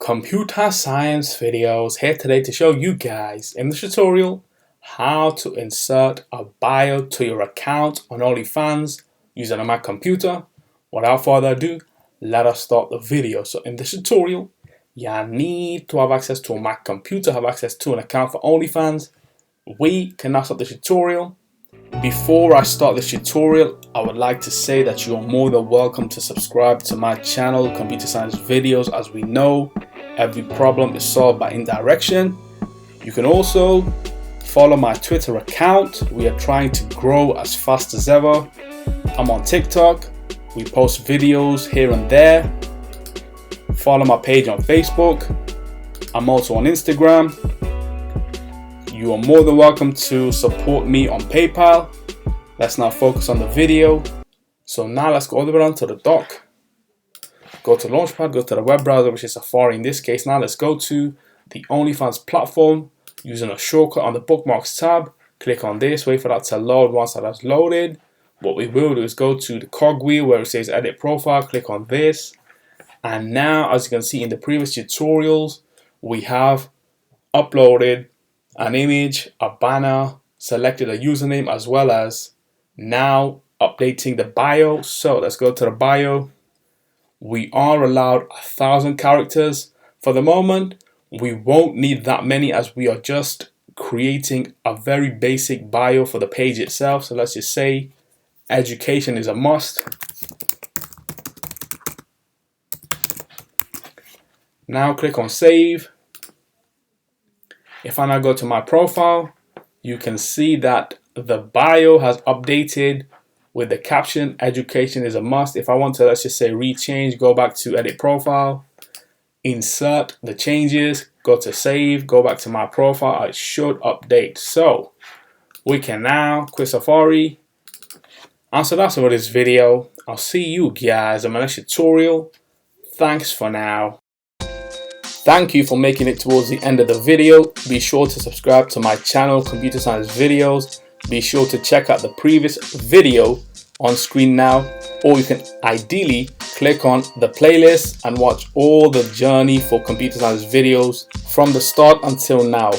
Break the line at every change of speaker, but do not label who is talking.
Computer Science Videos here today to show you guys in this tutorial how to insert a bio to your account on OnlyFans using a Mac computer. Without further ado, let us start the video. So in this tutorial, you need to have access to a Mac computer, have access to an account for OnlyFans. We can now start the tutorial. Before I start this tutorial, I would like to say that you are more than welcome to subscribe to my channel, Computer Science Videos. As we know, every problem is solved by indirection. You can also follow my Twitter account. We are trying to grow as fast as ever. I'm on TikTok. We post videos here and there. Follow my page on Facebook. I'm also on Instagram. You are more than welcome to support me on PayPal. Let's now focus on the video. So now let's go all the way down to the dock. Go to Launchpad, go to the web browser, which is Safari in this case. Now let's go to the OnlyFans platform using a shortcut on the bookmarks tab. Click on this, wait for that to load. Once that has loaded, what we will do is go to the cogwheel where it says edit profile, click on this. And now, as you can see in the previous tutorials, we have uploaded an image, a banner, selected a username, as well as now updating the bio. So let's go to the bio. We are allowed 1,000 characters. For the moment, we won't need that many as we are just creating a very basic bio for the page itself. So let's just say education is a must. Now click on save. If I now go to my profile, you can see that the bio has updated with the caption, education is a must. If I want to, let's just say rechange, go back to edit profile, insert the changes, go to save, go back to my profile, it should update. So we can now quit Safari. And so that's all for this video. I'll see you guys in my next tutorial. Thanks for now. Thank you for making it towards the end of the video. Be sure to subscribe to my channel, Computer Science Videos. Be sure to check out the previous video on screen now, or you can ideally click on the playlist and watch all the journey for Computer Science Videos from the start until now.